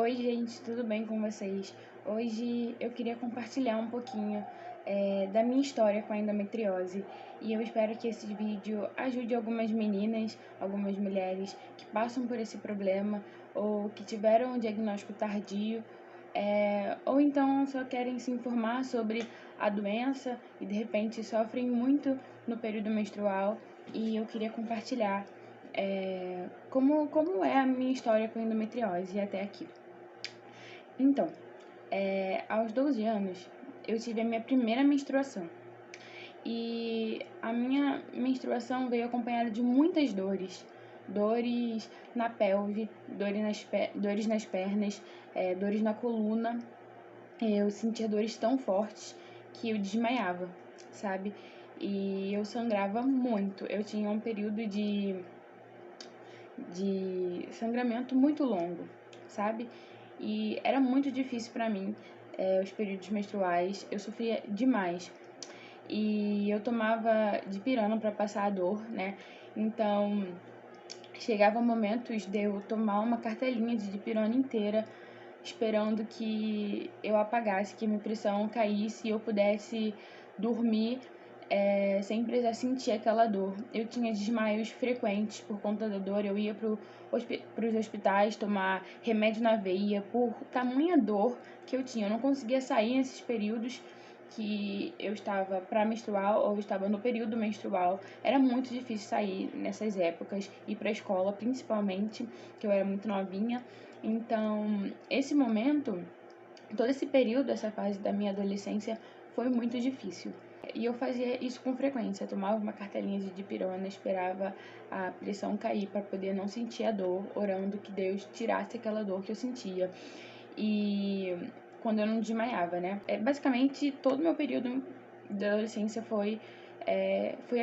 Oi, gente, tudo bem com vocês? Hoje eu queria compartilhar um pouquinho da minha história com a endometriose e eu espero que esse vídeo ajude algumas meninas, algumas mulheres que passam por esse problema ou que tiveram um diagnóstico tardio, ou então só querem se informar sobre a doença e de repente sofrem muito no período menstrual, e eu queria compartilhar como é a minha história com endometriose até aqui. Então, aos 12 anos, eu tive a minha primeira menstruação. E a minha menstruação veio acompanhada de muitas dores. Dores na pelve, dores nas pernas, dores na coluna. Eu sentia dores tão fortes que eu desmaiava, sabe? E eu sangrava muito. Eu tinha um período de sangramento muito longo, sabe? E era muito difícil pra mim, os períodos menstruais, eu sofria demais. E eu tomava dipirona pra passar a dor, né? Então, chegava momentos de eu tomar uma cartelinha de dipirona inteira, esperando que eu apagasse, que minha pressão caísse e eu pudesse dormir sem precisar sentir aquela dor. Eu tinha desmaios frequentes por conta da dor, eu ia para os hospitais tomar remédio na veia por tamanha dor que eu tinha. Eu não conseguia sair nesses períodos que eu estava pré-menstrual ou estava no período menstrual. Era muito difícil sair nessas épocas, ir para a escola principalmente, que eu era muito novinha. Então, esse momento, todo esse período, essa fase da minha adolescência foi muito difícil. E eu fazia isso com frequência, eu tomava uma cartelinha de dipirona, esperava a pressão cair para poder não sentir a dor, orando que Deus tirasse aquela dor que eu sentia. E quando eu não desmaiava, né? Basicamente, todo o meu período da adolescência foi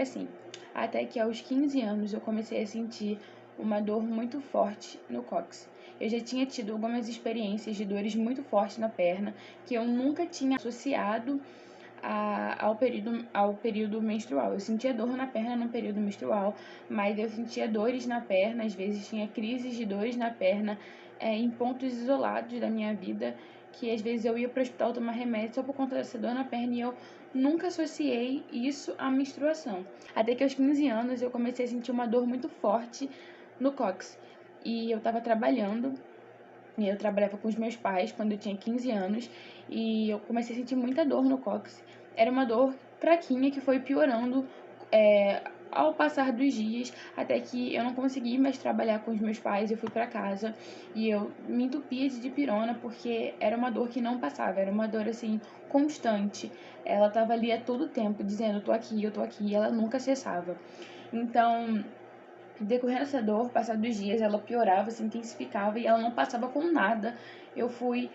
assim. Até que aos 15 anos eu comecei a sentir uma dor muito forte no cóccix. Eu já tinha tido algumas experiências de dores muito fortes na perna que eu nunca tinha associado ao período menstrual. Eu sentia dor na perna no período menstrual, mas eu sentia dores na perna, às vezes tinha crises de dores na perna, em pontos isolados da minha vida, que às vezes eu ia para o hospital tomar remédio só por conta dessa dor na perna, e eu nunca associei isso à menstruação. Até que aos 15 anos eu comecei a sentir uma dor muito forte no cóccix. E eu estava trabalhando, e eu trabalhava com os meus pais quando eu tinha 15 anos, e eu comecei a sentir muita dor no cóccix. Era uma dor fraquinha que foi piorando ao passar dos dias, até que eu não consegui mais trabalhar com os meus pais. Eu fui para casa e eu me entupia de dipirona porque era uma dor que não passava, era uma dor assim constante. Ela estava ali a todo tempo dizendo: eu tô aqui, e ela nunca cessava. Então, decorrendo essa dor, passados dos dias, ela piorava, se intensificava e ela não passava com nada. Eu fui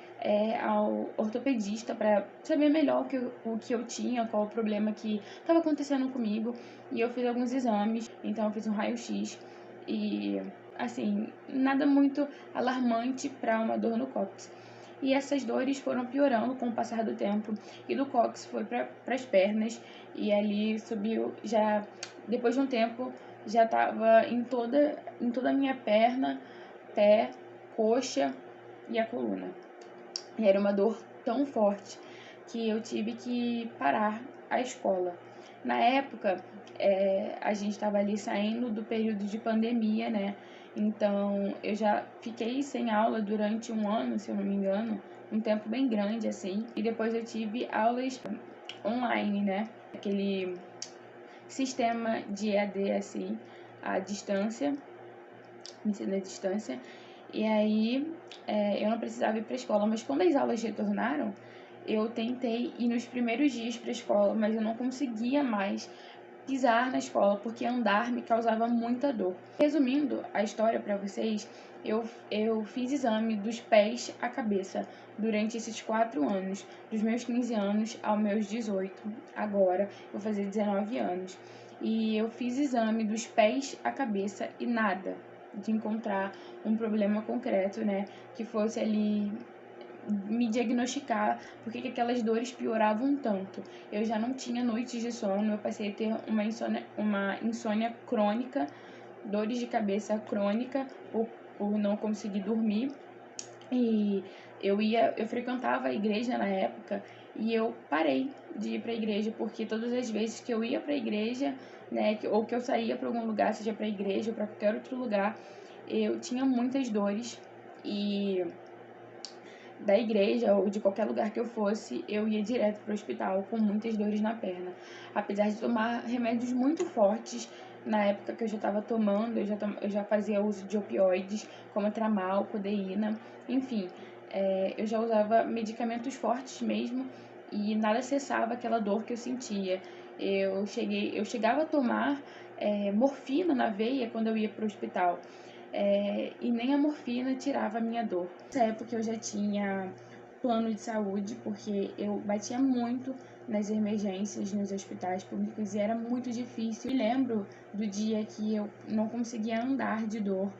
ao ortopedista para saber melhor o que eu tinha, qual o problema que estava acontecendo comigo, e eu fiz alguns exames. Então eu fiz um raio-x e, assim, nada muito alarmante para uma dor no cóccix. E essas dores foram piorando com o passar do tempo, e do cóccix foi para as pernas, e ali subiu já, depois de um tempo, já estava em toda a minha perna, pé, coxa e a coluna. E era uma dor tão forte que eu tive que parar a escola. Na época, a gente estava ali saindo do período de pandemia, né? Então, eu já fiquei sem aula durante um ano, se eu não me engano, um tempo bem grande, assim. E depois eu tive aulas online, né? Aquele sistema de EAD, assim, à distância, ensino à distância. E aí, eu não precisava ir para a escola, mas quando as aulas retornaram, eu tentei ir nos primeiros dias para a escola, mas eu não conseguia mais pisar na escola, porque andar me causava muita dor. Resumindo a história para vocês, eu fiz exame dos pés à cabeça durante esses 4 anos, dos meus 15 anos aos meus 18, agora vou fazer 19 anos. E eu fiz exame dos pés à cabeça e nada de encontrar um problema concreto, né, que fosse ali me diagnosticar porque que aquelas dores pioravam tanto. Eu já não tinha noites de sono, eu passei a ter uma insônia crônica, dores de cabeça crônica por não conseguir dormir. E eu frequentava a igreja na época e eu parei de ir para a igreja porque todas as vezes que eu ia para a igreja, né, ou que eu saía para algum lugar, seja para a igreja ou para qualquer outro lugar, eu tinha muitas dores e da igreja ou de qualquer lugar que eu fosse, eu ia direto para o hospital com muitas dores na perna. Apesar de tomar remédios muito fortes, na época que eu já estava tomando, eu já fazia uso de opioides, como tramal, codeína, enfim, eu já usava medicamentos fortes mesmo e nada cessava aquela dor que eu sentia. Eu chegava a tomar morfina na veia quando eu ia para o hospital. E nem a morfina tirava a minha dor. Nessa época eu já tinha plano de saúde, porque eu batia muito nas emergências, nos hospitais públicos e era muito difícil. Me lembro do dia que eu não conseguia andar de dor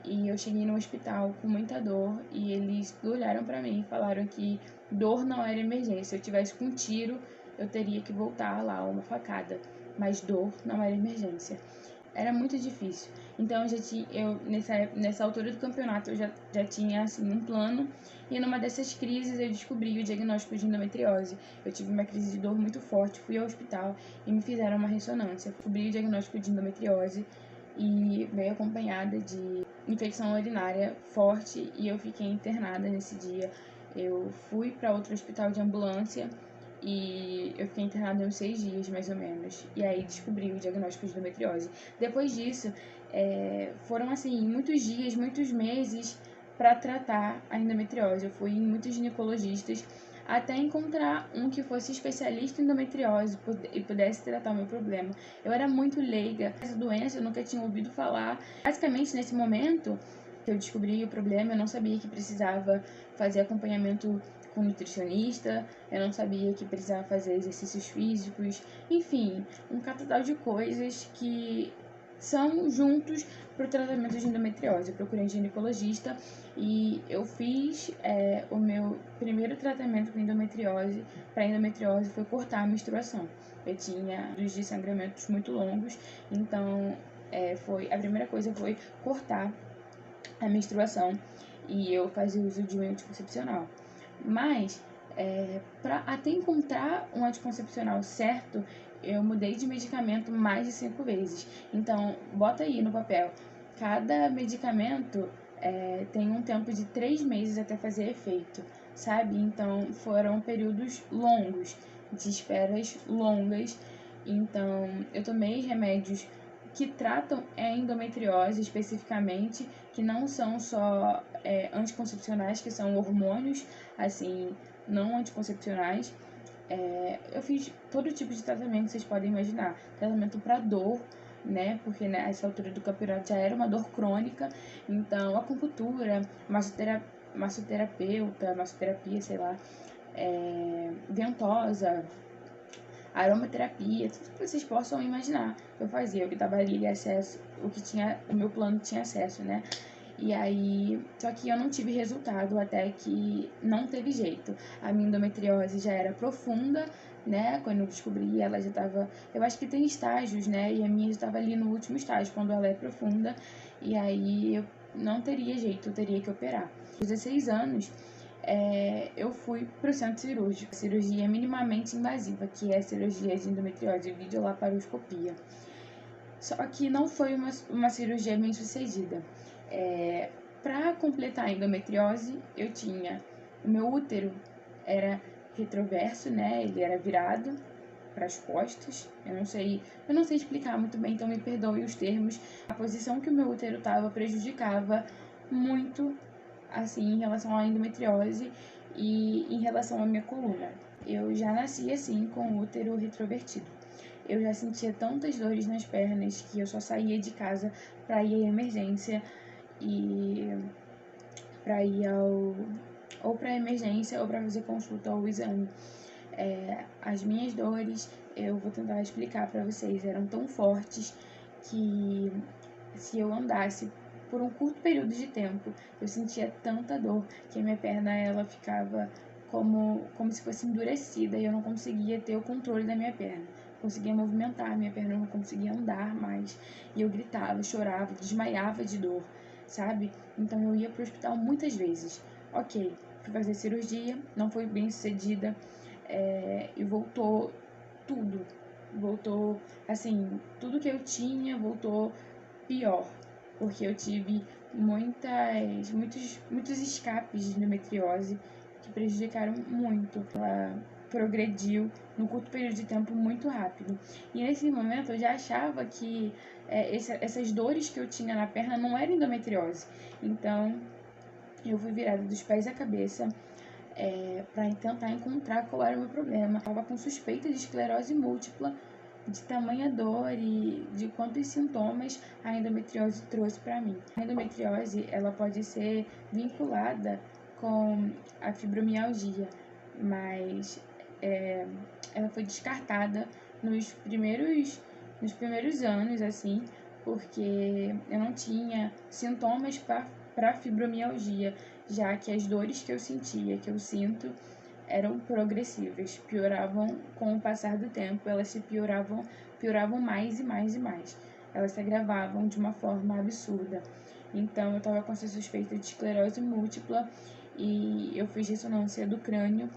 e eu cheguei no hospital com muita dor e eles olharam para mim e falaram que dor não era emergência. Se eu tivesse com um tiro, eu teria que voltar lá, uma facada, mas dor não era emergência. Era muito difícil. Então nessa altura do campeonato já tinha assim um plano e numa dessas crises eu descobri o diagnóstico de endometriose. Eu tive uma crise de dor muito forte, fui ao hospital e me fizeram uma ressonância. Descobri o diagnóstico de endometriose e veio acompanhada de infecção urinária forte e eu fiquei internada nesse dia. Eu fui para outro hospital de ambulância e eu fiquei internada uns 6 dias, mais ou menos. E aí descobri o diagnóstico de endometriose. Depois disso, foram, assim, muitos dias, muitos meses para tratar a endometriose. Eu fui em muitos ginecologistas até encontrar um que fosse especialista em endometriose e pudesse tratar o meu problema. Eu era muito leiga. Essa doença eu nunca tinha ouvido falar. Basicamente, nesse momento que eu descobri o problema, eu não sabia que precisava fazer acompanhamento com nutricionista, eu não sabia que precisava fazer exercícios físicos, enfim, um catatau de coisas que são juntos para o tratamento de endometriose. Eu procurei um ginecologista e eu fiz o meu primeiro tratamento com endometriose. Para endometriose foi cortar a menstruação. Eu tinha dos desangramentos muito longos, então a primeira coisa foi cortar a menstruação e eu fazia uso de um anticoncepcional. Mas, para até encontrar um anticoncepcional certo, eu mudei de medicamento mais de 5 vezes. Então, bota aí no papel. Cada medicamento tem um tempo de 3 meses até fazer efeito, sabe? Então, foram períodos longos, de esperas longas. Então, eu tomei remédios que tratam a endometriose especificamente, que não são só anticoncepcionais, que são hormônios, assim, não anticoncepcionais. Eu fiz todo tipo de tratamento que vocês podem imaginar. Tratamento para dor, né? Porque nessa altura do campeonato já era uma dor crônica. Então, acupuntura, massoterapia, sei lá, ventosa, aromaterapia, tudo que vocês possam imaginar. Eu fazia, o que tava ali acesso, o meu plano tinha acesso, né? E aí, só que eu não tive resultado até que não teve jeito. A minha endometriose já era profunda, né? Quando eu descobri, ela já tava. Eu acho que tem estágios, né? E a minha já tava ali no último estágio, quando ela é profunda. E aí eu não teria jeito, eu teria que operar. Aos 16 anos, eu fui pro centro cirúrgico. Cirurgia minimamente invasiva, que é a cirurgia de endometriose, videolaparoscopia. Só que não foi uma cirurgia bem sucedida. Para completar a endometriose, eu tinha o meu útero era retroverso, né? Ele era virado para as costas. Eu não sei explicar muito bem, então me perdoe os termos. A posição que o meu útero estava prejudicava muito, assim, em relação à endometriose e em relação à minha coluna. Eu já nasci assim com o útero retrovertido. Eu já sentia tantas dores nas pernas que eu só saía de casa para ir à emergência e para ir ou para emergência ou para fazer consulta ou exame. As minhas dores, eu vou tentar explicar para vocês, eram tão fortes que se eu andasse por um curto período de tempo, eu sentia tanta dor que a minha perna ela ficava como se fosse endurecida e eu não conseguia ter o controle da minha perna. Conseguia movimentar a minha perna, eu não conseguia andar mais. E eu gritava, chorava, desmaiava de dor, sabe? Então eu ia pro hospital muitas vezes. Ok, fui fazer cirurgia, não foi bem sucedida, e voltou tudo. Voltou, assim, tudo que eu tinha voltou pior, porque eu tive muitos escapes de endometriose que prejudicaram muito. Ela progrediu num curto período de tempo muito rápido. E nesse momento eu já achava que essas dores que eu tinha na perna não eram endometriose. Então eu fui virada dos pés à cabeça para tentar encontrar qual era o meu problema. Eu estava com suspeita de esclerose múltipla, de tamanha dor e de quantos sintomas a endometriose trouxe para mim. A endometriose ela pode ser vinculada com a fibromialgia, mas ela foi descartada nos primeiros anos, assim, porque eu não tinha sintomas para fibromialgia, já que as dores que eu sentia, que eu sinto, eram progressivas, pioravam com o passar do tempo, elas pioravam mais e mais e mais. Elas se agravavam de uma forma absurda. Então eu estava com essa suspeita de esclerose múltipla e eu fiz ressonância do crânio,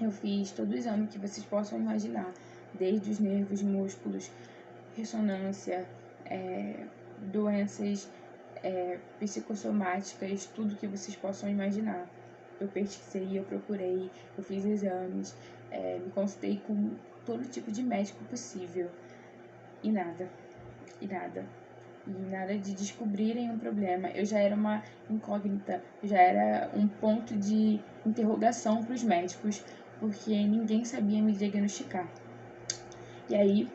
eu fiz todo o exame que vocês possam imaginar, desde os nervos, músculos, ressonância, doenças psicossomáticas, tudo que vocês possam imaginar. Eu pesquisei, eu procurei, eu fiz exames, me consultei com todo tipo de médico possível. E nada, e nada. E nada de descobrirem um problema. Eu já era uma incógnita, já era um ponto de interrogação para os médicos, porque ninguém sabia me diagnosticar. E aí,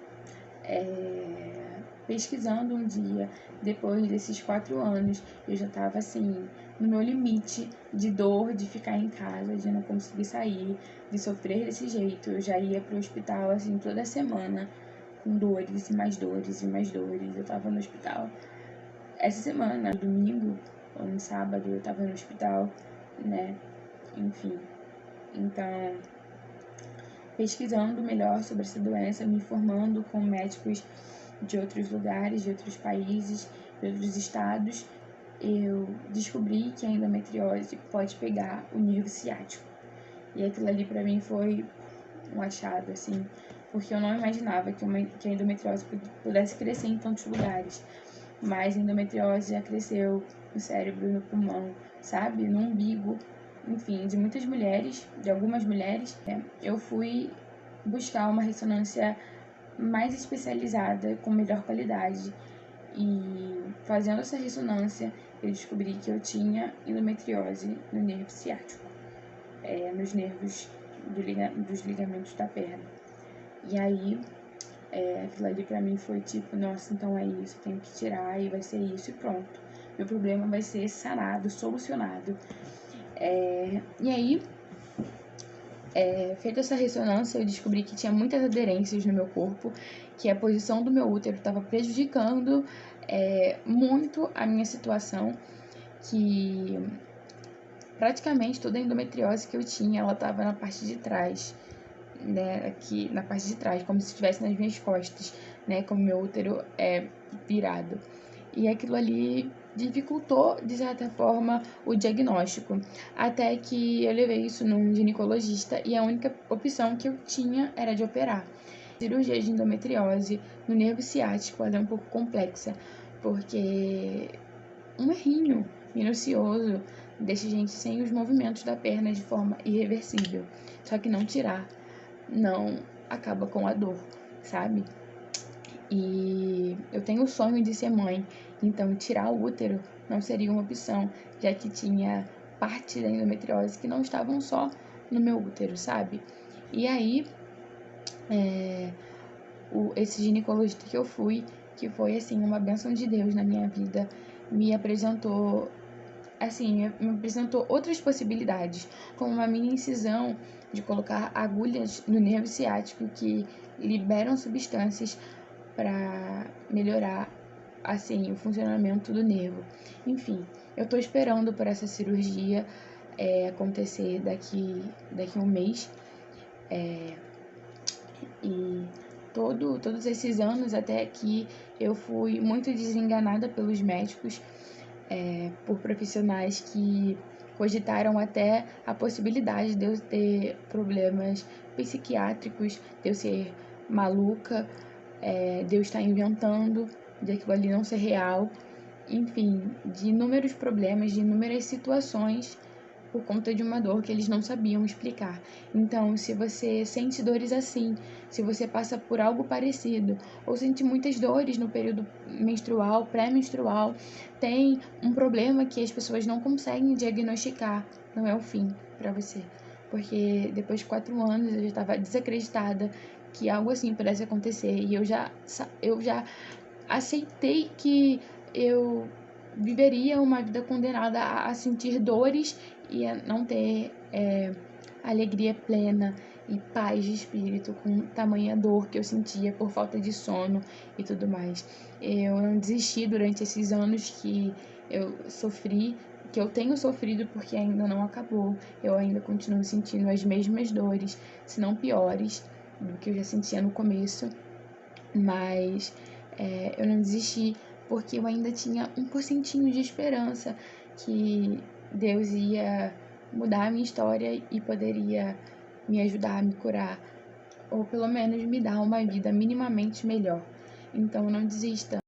pesquisando um dia, depois desses 4 anos, eu já estava assim, no meu limite de dor, de ficar em casa, de não conseguir sair, de sofrer desse jeito. Eu já ia pro hospital, assim, toda semana, com dores e mais dores e mais dores. Eu tava no hospital. Essa semana, no domingo ou no sábado, eu tava no hospital, né? Enfim. Então, pesquisando melhor sobre essa doença, me informando com médicos de outros lugares, de outros países, de outros estados, eu descobri que a endometriose pode pegar o nervo ciático. E aquilo ali pra mim foi um achado, assim, porque eu não imaginava que a endometriose pudesse crescer em tantos lugares. Mas a endometriose já cresceu no cérebro, no pulmão, sabe? No umbigo, enfim, de muitas mulheres, de algumas mulheres. Eu fui buscar uma ressonância mais especializada, com melhor qualidade. E fazendo essa ressonância, eu descobri que eu tinha endometriose no nervo ciático, nos nervos dos ligamentos da perna. E aí, aquilo ali pra mim foi tipo, nossa, então é isso, tenho que tirar e vai ser isso e pronto. Meu problema vai ser sanado, solucionado. E aí, feita essa ressonância, eu descobri que tinha muitas aderências no meu corpo, que a posição do meu útero estava prejudicando muito a minha situação, que praticamente toda a endometriose que eu tinha, ela estava na parte de trás, né, aqui na parte de trás, como se estivesse nas minhas costas, né, como meu útero é virado. E aquilo ali dificultou, de certa forma, o diagnóstico. Até que eu levei isso num ginecologista e a única opção que eu tinha era de operar. A cirurgia de endometriose no nervo ciático ela é um pouco complexa, porque um errinho minucioso deixa a gente sem os movimentos da perna de forma irreversível. Só que não tirar não acaba com a dor, sabe? E eu tenho o sonho de ser mãe, então tirar o útero não seria uma opção, já que tinha parte da endometriose que não estavam só no meu útero, sabe? E aí, esse ginecologista que eu fui, que foi assim uma bênção de Deus na minha vida, me apresentou outras possibilidades, como uma mini incisão de colocar agulhas no nervo ciático que liberam substâncias para melhorar assim o funcionamento do nervo. Enfim, eu tô esperando por essa cirurgia acontecer daqui a um mês. E todos esses anos até aqui eu fui muito desenganada pelos médicos, por profissionais que cogitaram até a possibilidade de eu ter problemas psiquiátricos, de eu ser maluca, de eu estar inventando, de aquilo ali não ser real, enfim, de inúmeros problemas, de inúmeras situações por conta de uma dor que eles não sabiam explicar. Então, se você sente dores assim, se você passa por algo parecido, ou sente muitas dores no período menstrual, pré-menstrual, tem um problema que as pessoas não conseguem diagnosticar, não é o fim para você. Porque depois de 4 anos eu já estava desacreditada que algo assim pudesse acontecer e eu já aceitei que eu viveria uma vida condenada a sentir dores e a não ter alegria plena e paz de espírito com tamanha dor que eu sentia por falta de sono e tudo mais. Eu não desisti durante esses anos que eu sofri, que eu tenho sofrido, porque ainda não acabou. Eu ainda continuo sentindo as mesmas dores, se não piores, do que eu já sentia no começo, mas eu não desisti porque eu ainda tinha 1% de esperança que Deus ia mudar a minha história e poderia me ajudar a me curar, ou pelo menos me dar uma vida minimamente melhor. Então não desista.